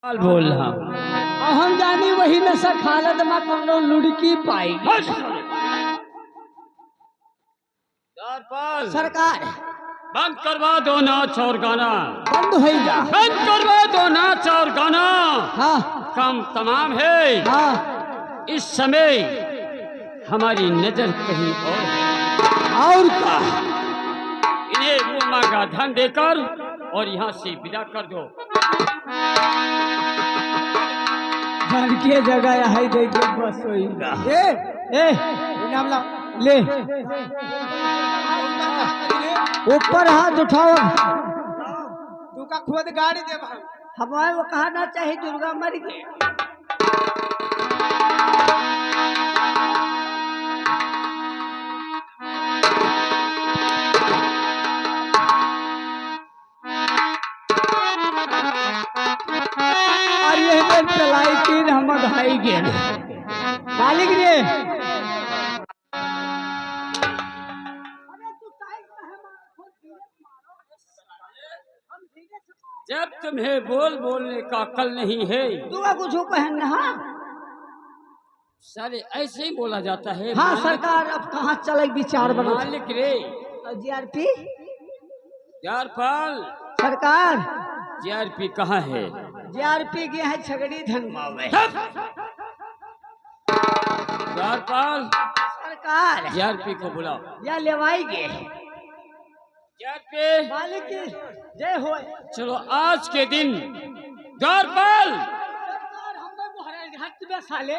बोल रहा और हम जानी वही नशा खालत में कौनो लुड़की पाई सरकार बंद करवा दो नाच और गाना। बंद हो जा। बंद करवा दो नाच और गाना। हाँ काम तमाम है। हाँ इस समय हमारी नजर कहीं और है। और का इन्हें मुंह मांगा धन देकर और यहाँ से विदा कर दो। धन के जगह है देखिए बस होगा। ए नाम ला ले ऊपर हाथ उठाओ। तू का खुद गाड़ी दे भाई हमारे वो कहना चाहिए दुर्गा मर गए। और ये चलाई तीन हम घाई गए मालिक रे। जब तुम्हें बोलने का अक्ल नहीं है तू कुछ पहन हाँ सारे ऐसे ही बोला जाता है। हाँ सरकार अब कहाँ चले विचार बना मालिक रे। जीआरपी जारपाल सरकार जीआरपी कहाँ है? जीआरपी गया है छगड़ी धनमावे। जारपाल सरकार जीआरपी को बुलाओ। या लेवाई गे जीआरपी मालिक की जय हो। चलो आज के दिन जारपाल साले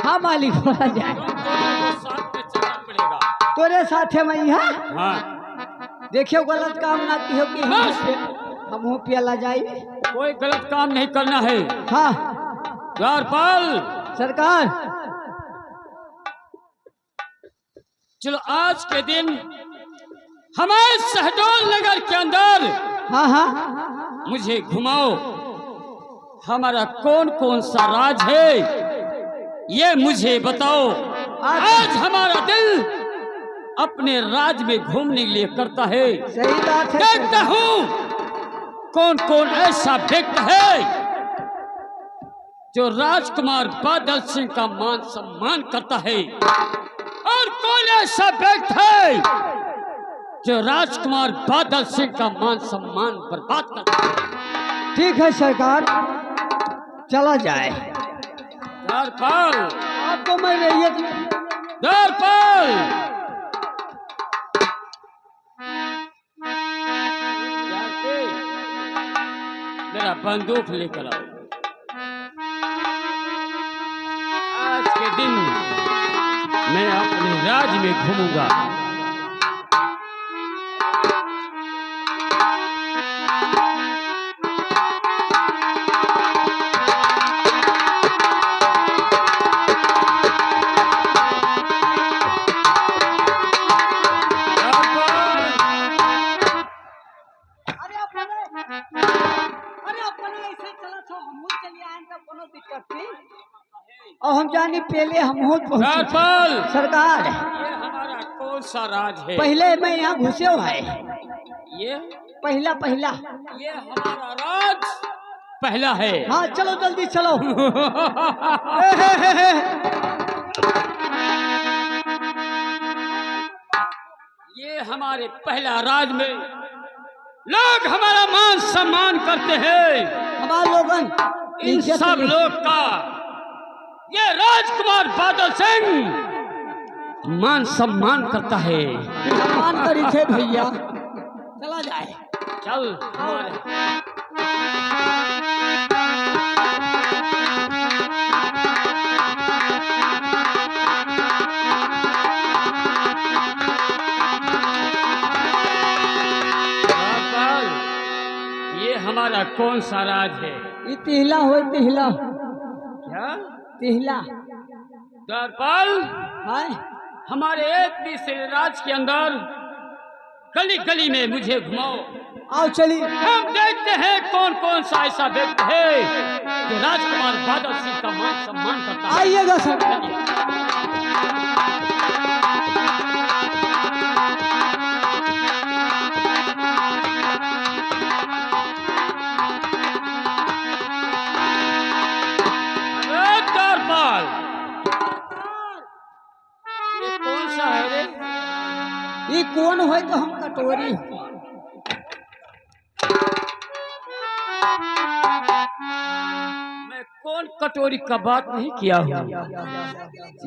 हाँ मालिक हो जाए साथ में चलना पड़ेगा। तोरे साथे में यहाँ हाँ देखियो गलत काम ना कियो कि हम पियाला जाई। कोई गलत काम नहीं करना है। हाँ जारपाल सरकार चलो आज के दिन हमारे शहडोल नगर के अंदर हाँ हाँ मुझे घुमाओ। हमारा कौन कौन सा राज है ये मुझे बताओ। आज हमारा दिल अपने राज में घूमने के लिए करता है। सही बात है। देखता हूँ कौन कौन ऐसा व्यक्ति है जो राजकुमार बादल सिंह का मान सम्मान करता है और कौन ऐसा व्यक्ति है जो राजकुमार बादल सिंह का मान सम्मान बर्बाद करता है। ठीक है सरकार चला जाए। जारपाल आपको मैं रही जारपाल मेरा बंदूक लेकर आओ। आज के दिन मैं अपने राज में घूमूंगा। और हम जानी पहले हम जारपाल सरकार ये हमारा कौन सा राज है? पहले मैं यहाँ घुसे हुआ है। ये पहला ये हमारा राज पहला है। हाँ चलो जल्दी चलो। ये हमारे पहला राज में लोग हमारा मान सम्मान करते हैं। हमारे लोगन इन सब लोग का ये राजकुमार बादल सिंह मान सम्मान करता है। सम्मान करी थे भैया चला जाए। चल ये हमारा कौन सा राज है? ये तिहला हो तिहला क्या तिहला जारपाल है हमारे एक तीसरे राज के अंदर गली गली में मुझे घुमाओ। आओ चली हम देखते हैं कौन कौन सा ऐसा व्यक्ति है जो राजकुमार बादल सिंह का मान सम्मान करता है। आइएगा सर। कौन हो तो हम कटोरी मैं कौन कटोरी का बात नहीं किया हूँ।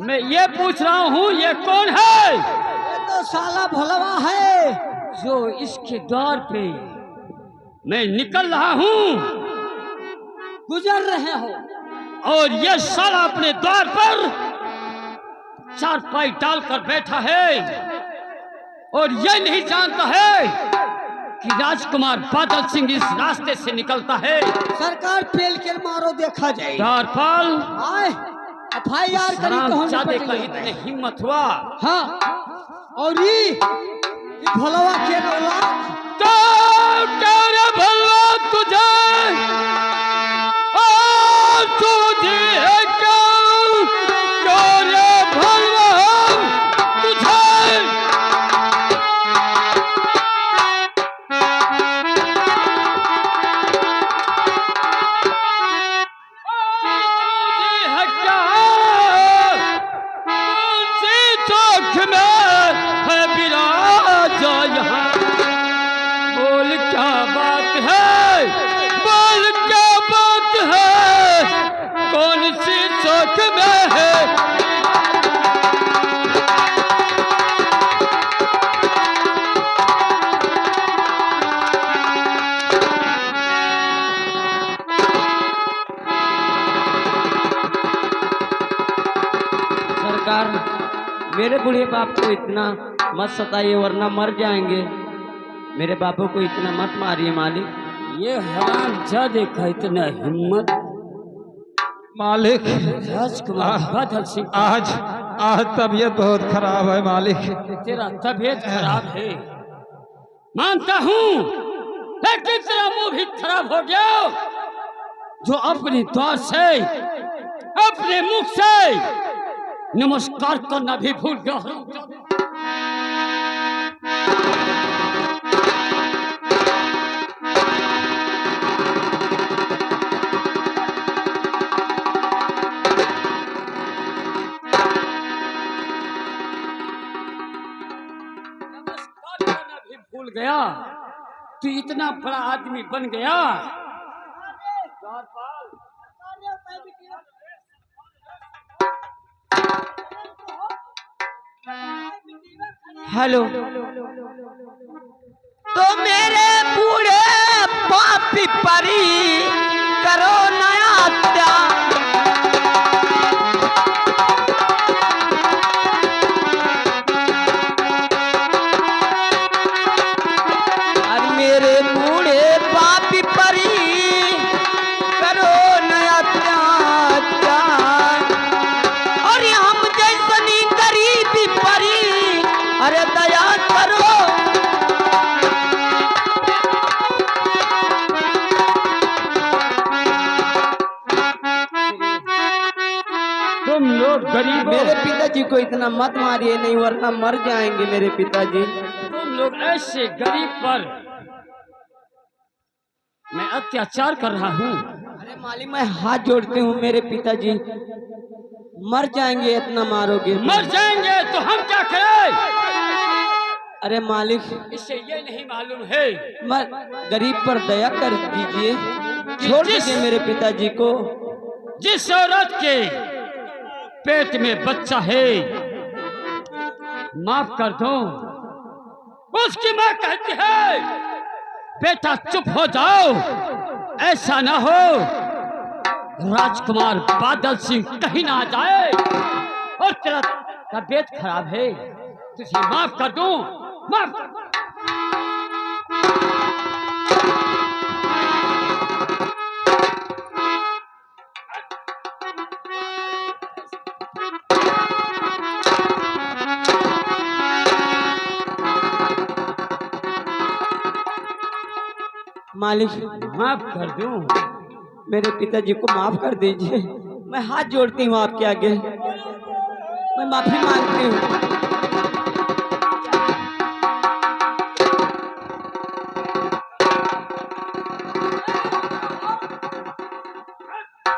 मैं ये पूछ रहा हूँ ये कौन है ये तो साला भलवा है। जो इसके द्वार पे मैं निकल रहा हूँ गुजर रहे हो और ये साला अपने द्वार पर चारपाई डालकर बैठा है और ये नहीं जानता है कि राजकुमार बादल सिंह इस रास्ते से निकलता है। सरकार पेल के मारो देखा जाए। द्वारपाल आए FIR करी तो हम जादे का निपट इतने लेंगे। हिम्मत हुआ हाँ और ये भलवा के रोला तो तेरे भलवा तुझे और तुझे है क्या तेरे भलवा तुझे मेरे बूढ़े बाप को इतना मत सताइए वरना मर जाएंगे। मेरे बापू को इतना मत मारिए मालिक। ये हरामजादे का इतना हिम्मत। मालिक राजकुमार बादल सिंह आज आज तबीयत बहुत खराब है मालिक। तेरा तबीयत खराब है मानता हूँ, लेकिन तेरा मुंह भी खराब हो गया जो अपने द्वार से अपने मुख से नमस्कार करना भी भूल गया। नमस्कार करना भी भूल गया। तू इतना बड़ा आदमी बन गया। हेलो तो मेरे बूढ़े पापी परी करो नया अरे मेरे बूढ़े पापी परी करो नया और हम जैसनी गरीबी परी अरे दया करो। तुम लोग गरीब मेरे पिताजी को इतना मत मारिए नहीं वरना मर जाएंगे मेरे पिताजी। तुम लोग ऐसे गरीब पर मैं अत्याचार कर रहा हूँ। अरे मालिक मैं हाथ जोड़ती हूँ मेरे पिताजी मर जाएंगे इतना मारोगे तो। मर जाएंगे तो हम क्या करें? अरे मालिक इसे ये नहीं मालूम है गरीब पर दया कर दीजिए, छोड़ दीजिए मेरे पिताजी को। जिस औरत के पेट में बच्चा है माफ कर दो, उसकी माँ कहती है बेटा चुप हो जाओ, ऐसा ना हो राजकुमार बादल सिंह कहीं ना आ जाए और तेरा तबीयत खराब है, तुझे माफ कर दूं, माफ कर दूं। मालिक माफ कर दूं। मेरे पिताजी को माफ कर दीजिए। मैं हाथ जोड़ती हूँ आपके आगे, मैं माफी मांगती हूँ।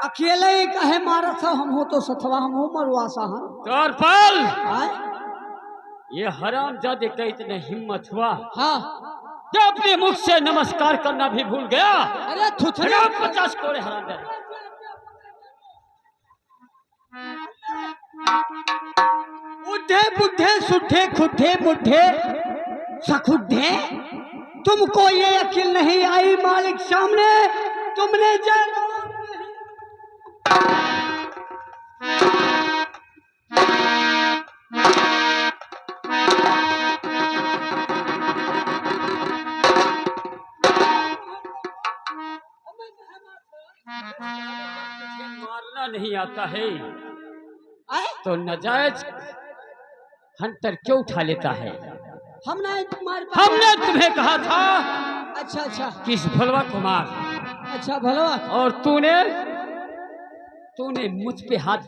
अकेले ही कहे मारा था हम हो तो सथवा हम हो मरवासा हम द्वारपाल ये हरामजादे का इतना हिम्मत हुआ हाँ जो अपने मुख से नमस्कार करना भी भूल गया। अरे थुथरे 50 कोड़े हरामजादे। बुढ़े बुढ़े सुठे खुठे बुढ़े सखुद्धे, तुमको ये अकिल नहीं आई मालिक सामने तुमने मारना नहीं आता है तो नाजायज हंटर क्यों उठा लेता है? हमने हमने तुम्हें कहा था अच्छा अच्छा किस भलवा कुमार, अच्छा भलवा, और तूने मुझ पे हाथ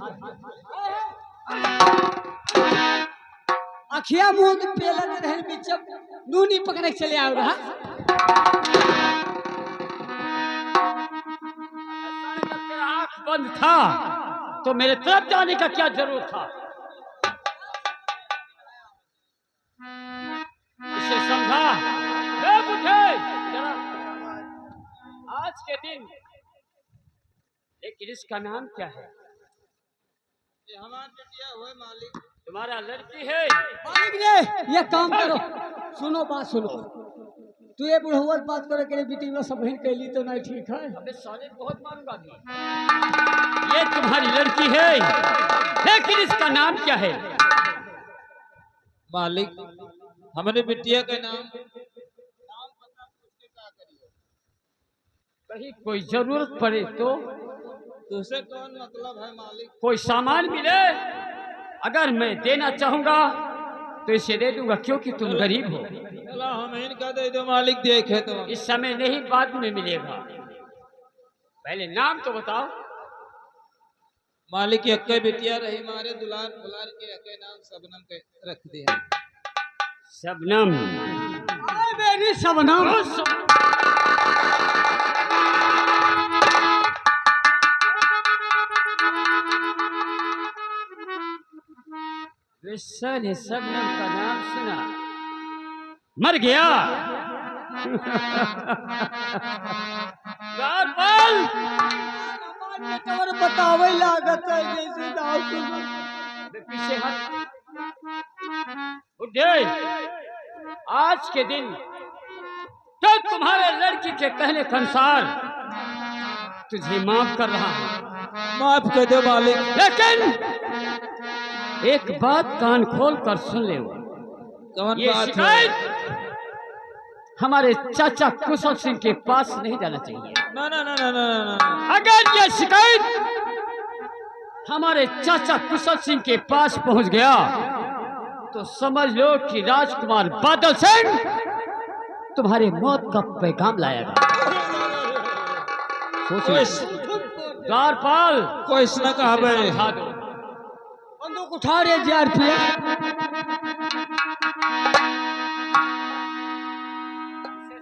अखिया मुंह के पेलत रहे बीच नूनी पकड़े चले आओ रहा। तेरा आंख बंद था तो मेरे तरफ जाने का क्या जरूरत था? इसे समझा। बुढ़े जरा आज के दिन, लेकिन इसका नाम क्या है? ये हमारा बेटिया हुए मालिक। तुम्हारा लड़की है। मालिक ने ये काम करो, सुनो बात सुनो, तू ये बुढ़ौत बात करे के बेटी में सब कैली तो नहीं ठीक है। अबे साले बहुत मारूंगा भी। ये तुम्हारी लड़की है, लेकिन इसका नाम क्या है? मालिक हमारे बिटिया का नाम कहीं कोई जरूरत पड़े तो तुझसे कौन मतलब है मालिक? कोई सामान मिले अगर मैं देना चाहूंगा तो इसे दे दूंगा, क्योंकि तुम गरीब हो। चलो हम इनका दे दो मालिक, देखे तो इस समय नहीं, बाद में मिलेगा। पहले नाम तो बताओ। मालिक एक बिटिया रही मारे दुलार दुलार के एक नाम सबनम के रख दिया। शबनम। मेरी शबनम विश्व ने शबनम का नाम सुना, मर गया। बतावे लागत है जैसे दाव पीछे हट। बुढ़े आज के दिन तो तुम्हारे लड़की के कहने के अनुसार तुझे माफ कर रहा हूं। माफ कर दो मालिक। लेकिन एक बात कान खोल कर सुन ले, कौन ये बात है? शिकायत हमारे चाचा कुशल सिंह के पास नहीं जाना चाहिए। ना ना ना ना ना ना। अगर ये शिकायत हमारे चाचा कुशल सिंह के पास पहुंच गया तो समझ लो कि राजकुमार बादल सिंह तुम्हारे मौत का पैगाम लाएगा। द्वारपाल कोई इसने कहा भाई समझा दो। बंदूक उठा रे JRP।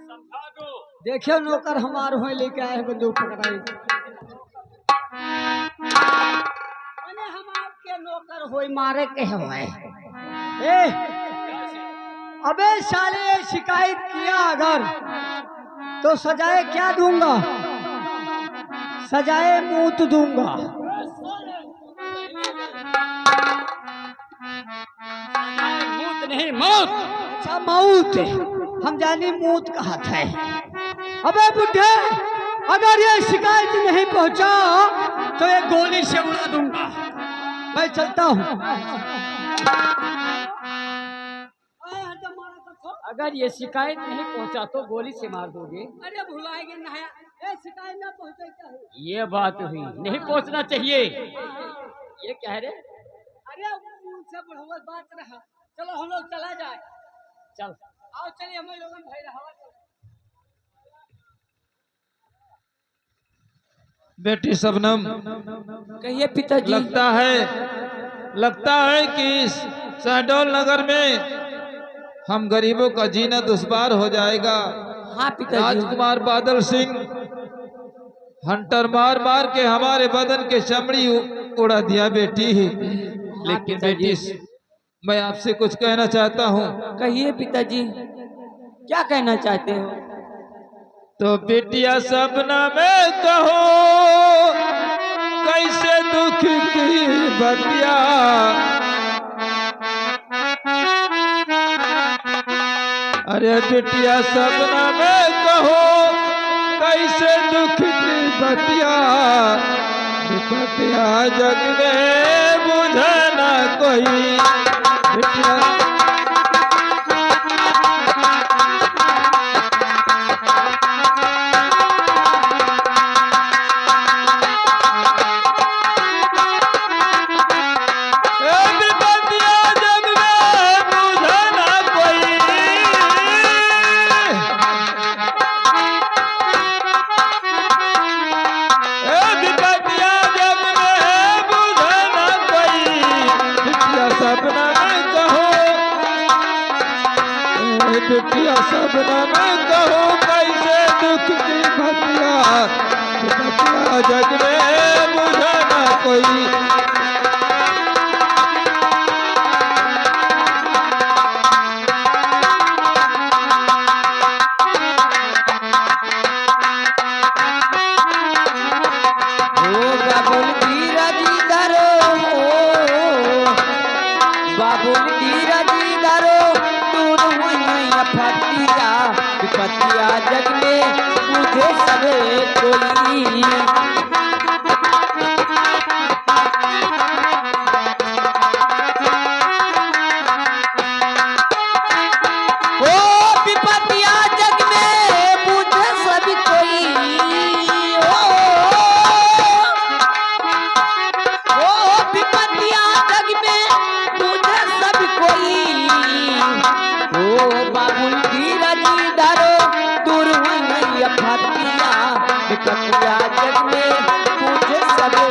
समझा दो। देखियो नौकर हमार हो लेके आए बंदूक पकड़ाई। हम आपके नौकर हो मारे के हुए। अबे साले ये शिकायत किया अगर तो सजाए क्या दूंगा? सजाए मूत दूंगा। मूत नहीं मौत। अच्छा मौत, हम जानी मूत कहा था। अबे बुढ़े अगर ये शिकायत नहीं पहुंचा तो एक गोली से उड़ा दूंगा। मैं चलता हूँ। अगर ये शिकायत नहीं पहुंचा तो गोली से मार दोगे। अरे भुलाएंगे नहाया ए शिकायत ना पहुंचे क्या है? ये बात हुई, नहीं पहुंचना चाहिए। ये कह रहे। अरे उनसे बढ़ावत बात रहा। चलो हम लोग चला जाए। चल आओ चलिए हम लोग भाई रहा। बेटी शबनम, कहिए पिताजी। लगता है कि इस शहडोल नगर में हम गरीबों का जीना दुश्वार हो जाएगा। हाँ पिताजी। राजकुमार बादल सिंह हंटर मार मार के हमारे बदन के चमड़ी उड़ा दिया बेटी। लेकिन बेटी मैं आपसे कुछ कहना चाहता हूँ। कहिए पिताजी, क्या कहना चाहते हो? तो बेटिया सपना में कहो कैसे दुख की बतिया, अरे बेटिया सपना में कहो कैसे दुख की बतिया, बतिया जग में बुझे ना कोई। बेटिया बेटिया सपना में कहो कैसे दुख की बतिया, बतिया जग में बुझे ना कोई। विपत्तिया जग में मुझे सबे कोई। विपत्तिया जग में मुझे सबे।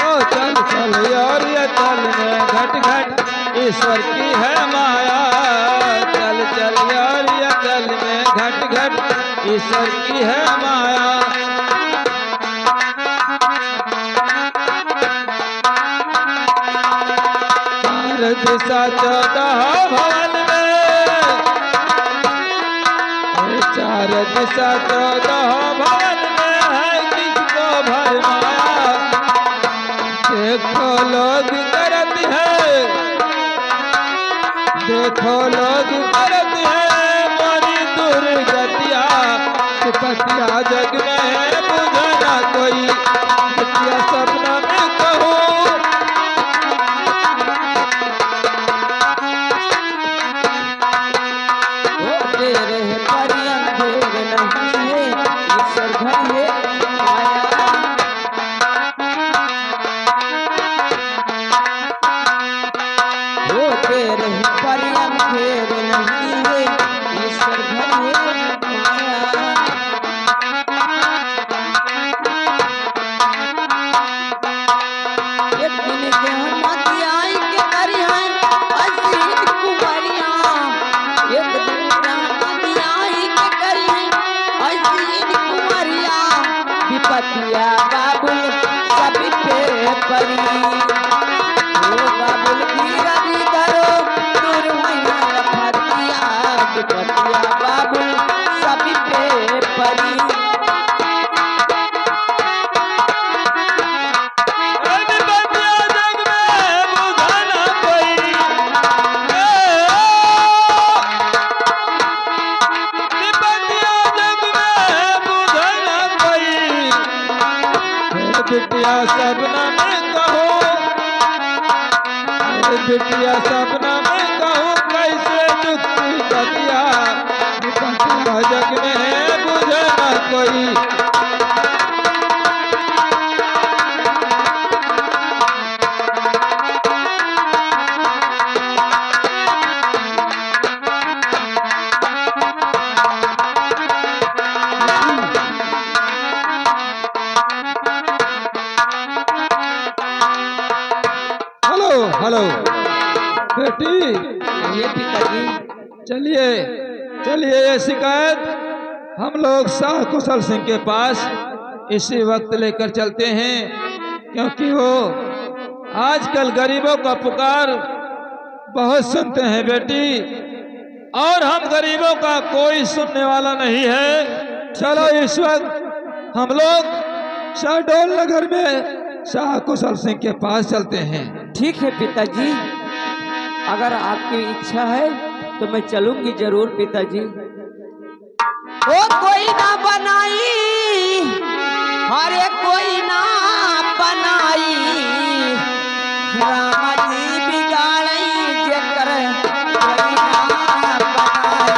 ओ चल चल यार ये चल में घट घट ईश्वर की है माया, चल चल यार ये चल में घट घट ईश्वर की है माया। दिशा 14 भवन में, 4 दिशा 14 भवन में है किसको भरमाया। देखो लोग करत है, देखो लोग करत है मोरी दुर्गतिया, विपत्तिया जग में बुझे ना कोई। विपत्तिया सपना में कहो विपत्तिया बाबुल सभी पे परी। ओ बाबुल धीरज धरो दूर मैया विपत्तिया, विपत्तिया बाबुल सभी पे परी। बिटिया सपना में कहो, बिटिया सपना में कहो कैसे दुख की बतिया, विपत्तिया जग में बुझे ना कोई। हेलो बेटी, ये पिताजी चलिए चलिए ये शिकायत हम लोग शाह कुशल सिंह के पास इसी वक्त लेकर चलते हैं, क्योंकि वो आजकल गरीबों का पुकार बहुत सुनते हैं बेटी, और हम गरीबों का कोई सुनने वाला नहीं है। चलो इस वक्त हम लोग शहडोल नगर में शाह कुशल सिंह के पास चलते हैं। ठीक है पिताजी, अगर आपकी इच्छा है तो मैं चलूंगी जरूर पिताजी। ओ कोई ना बनाई, अरे कोई ना बनाई, राम जी बिगाड़ी जेकर कोई ना बनाई।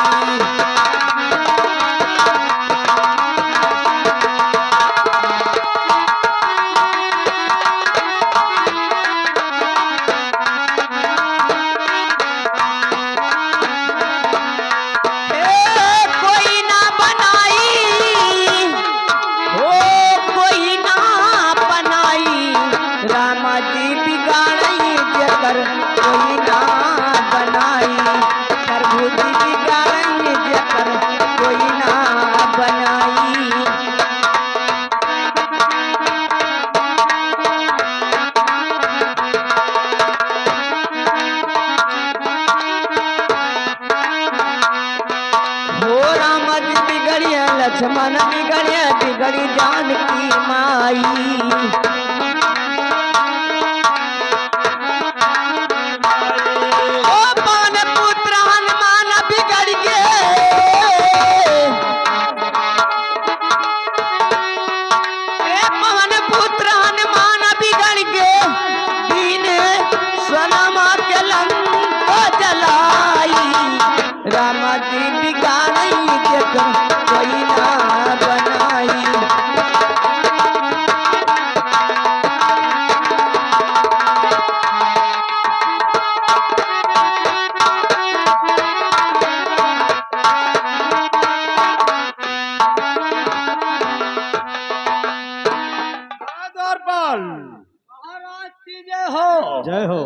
कोई ना बनाई, ओ कोई ना बनाई, राम जी बिगाड़ी जेकर कोई ना बनाई, प्रभु जी बिगाड़ी जेकर कोई ना बनाई। हो राम जी बिगड़िया, लक्ष्मण बिगड़िया, बिगड़ी जानकी माई। ओ पवन पुत्र हनुमान बिगड़ गए, ए पवन पुत्र हनुमान बिगड़ गए, दीन स्वनमा के लंका जलाई, राम जी बिगाड़ी जेकर कोई ना बनाई। द्वारपाल महाराज की जय हो। जय हो।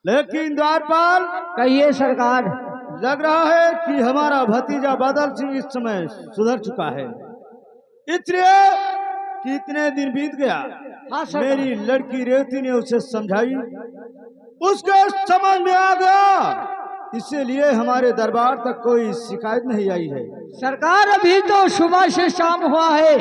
लेकिन द्वारपाल, कहिए सरकार। लग रहा है कि हमारा भतीजा बादल सिंह इस समय सुधर चुका है, इसलिए कि इतने दिन बीत गया, हाँ सरकार। मेरी लड़की रेवती ने उसे समझाई, उसके समझ में आ गया, इसीलिए हमारे दरबार तक कोई शिकायत नहीं आई है। सरकार अभी तो सुबह से शाम हुआ है,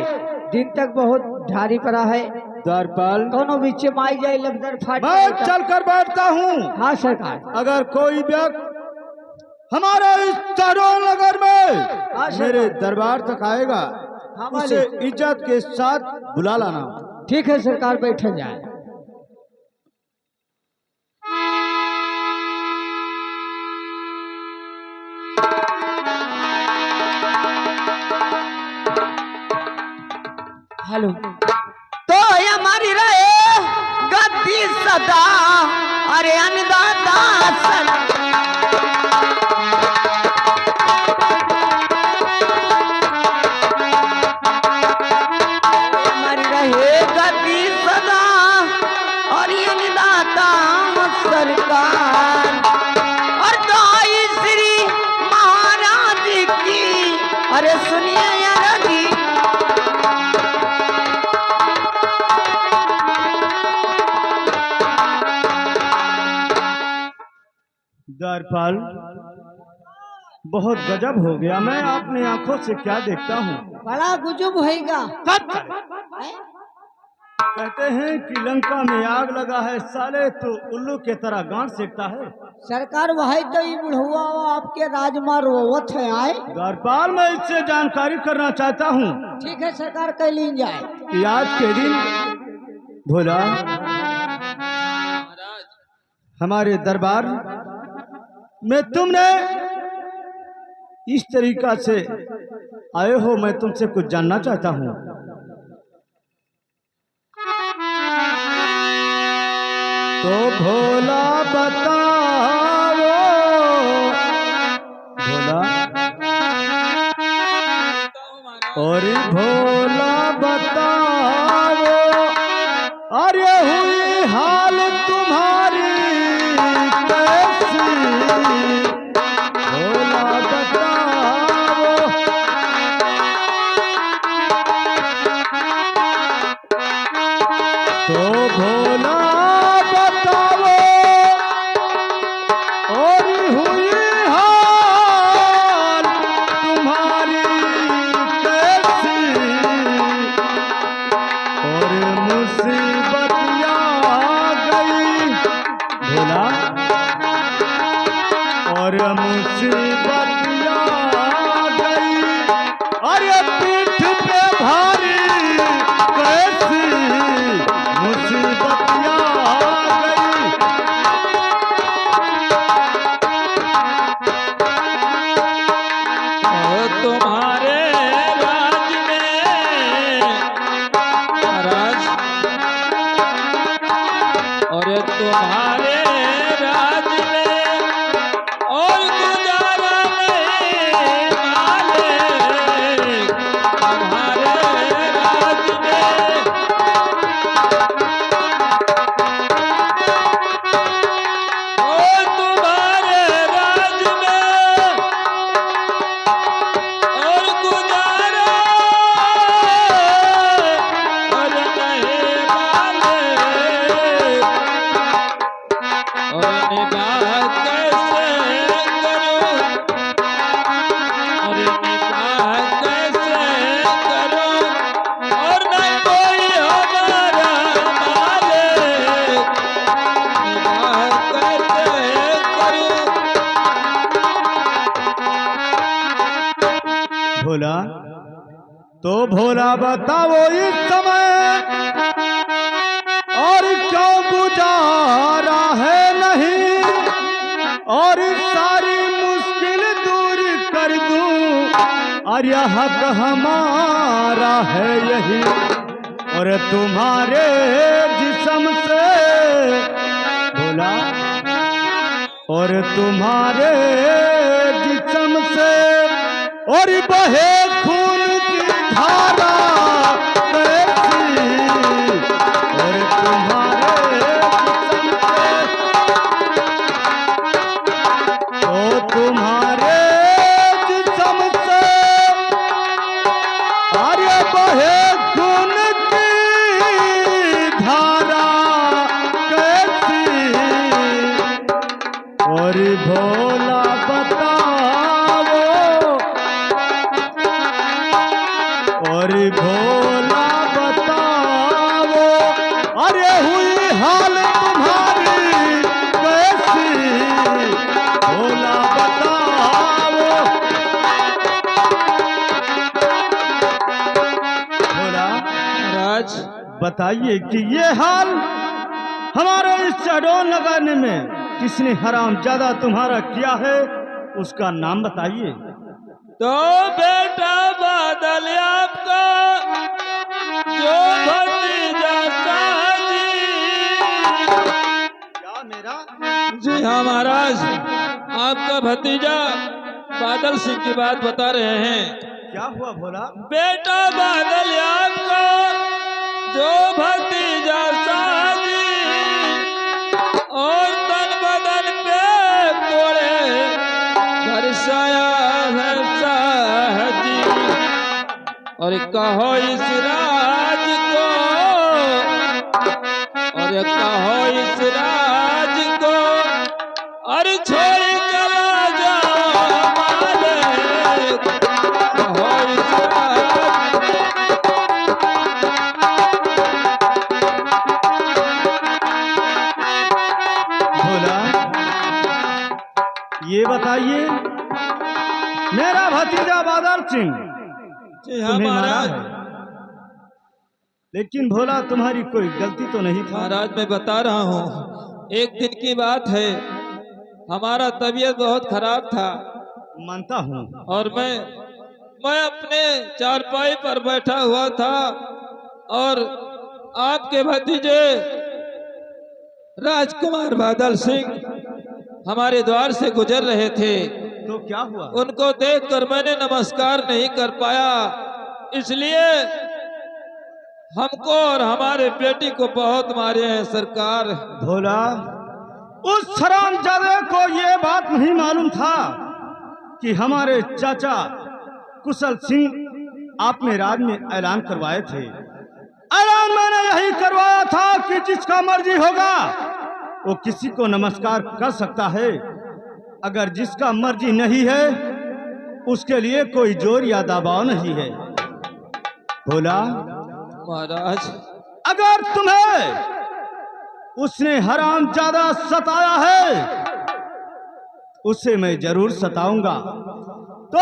दिन तक बहुत भारी पड़ा है। द्वारपाल, दोनों बीच में आई जाए लगदर फाट मैं चलकर बैठता हूँ। हाँ सरकार। अगर कोई व्यक्ति हमारे इस शहडोल नगर में हाँ, मेरे दरबार तक आएगा, हाँ, उसे मालिक। इज्जत के साथ बुला लाना। ठीक है सरकार, बैठे जाए। हेलो। तो हमारी रहे गद्दी सदा, अरे अन्नदाता सदा। हमारी रहे गद्दी सदा, और ये अन्नदाता सरकार, और दाई श्री महाराज की, अरे सुनिए यार जी। द्वारपाल, बहुत गजब हो गया, मैं अपने आंखों से क्या देखता हूँ। बड़ा गुजुब होएगा। कहते हैं कि लंका में आग लगा है, साले तो उल्लू के तरह गांठ सेकता है। सरकार वही तो ये बुढ़वा आपके राजमा रोवत है आए। द्वारपाल, मैं इससे जानकारी करना चाहता हूँ ठीक है सरकार, कह ली जाए। कि आज के दिन भोला हमारे दरबार में तुमने इस तरीका से आए हो, मैं तुमसे कुछ जानना चाहता हूँ। तो भोला बताओ, भोला और भोला बताओ, अरे हुई हाल तुम्हारी कैसी, भोला बताओ। और मुसीबतिया गई, अरे पीठ पे भारी कैसी मुसीबतिया गई। तुम्हारे राज में महाराज, और तुम्हारे राज में और गुजारा नहीं मालिक, तुम्हारे राज में और तुम्हारे राज में और गुजारा और नहीं मालिक, और निगाह कैसे करूं, और निगाह कैसे करूं, और न कोई हमारा मालिक, निगाह कैसे करूं। भोला, तो भोला बताओ इस समय और क्यों गुजारा है नहीं, और सारी मुश्किल दूर कर दूं, और यह हक हमारा है यही, और तुम्हारे जिस्म से भोला, और तुम्हारे जिस्म से और बहे खून की धारा कैसी, और तुम्हारे जिस्म से, ओ तुम्हारे जिस्म से अरे बहे खून की धारा कैसी, और भोला बताओ, और भोला बताओ, अरे हुई हाल तुम्हारी कैसी, भोला बताओ। भोला महाराज, बताइए कि ये हाल हमारे इस चढ़ोल लगाने में किसने हराम ज्यादा तुम्हारा किया है, उसका नाम बताइए। तो बेटा बादल आपका जो भतीजा साजी, क्या मेरा? जी हाँ महाराज, आपका भतीजा बादल सिंह की बात बता रहे हैं। क्या हुआ भोला? बेटा बादल आपका जो भतीजा साजी, और तन बदन पे कोड़े बरसाया है साहजी, और कहो इस राज को, और कहो इस राज को, और छोड़ चला जाओ मालिक, कहो इस राज। भोला, ये बताइए, मेरा भतीजा बादल सिंह जी हाँ तुम्हें मारा महाराज। है, लेकिन भोला तुम्हारी कोई गलती तो नहीं था। महाराज मैं बता रहा हूँ, एक दिन की बात है, हमारा तबीयत बहुत खराब था, मानता हूँ। और मैं अपने चारपाई पर बैठा हुआ था, और आपके भतीजे राजकुमार बादल सिंह हमारे द्वार से गुजर रहे थे। तो क्या हुआ? उनको देखकर मैंने नमस्कार नहीं कर पाया, इसलिए हमको और हमारे बेटी को बहुत मारे हैं सरकार। भोला, उस हरामजादे को ये बात नहीं मालूम था कि हमारे चाचा कुशल सिंह आपने राज में ऐलान करवाए थे। ऐलान मैंने यही करवाया था कि जिसका मर्जी होगा वो किसी को नमस्कार कर सकता है, अगर जिसका मर्जी नहीं है उसके लिए कोई जोर या दबाव नहीं है। भोला, महाराज अगर तुम्हें उसने हराम ज्यादा सताया है, उसे मैं जरूर सताऊंगा। तो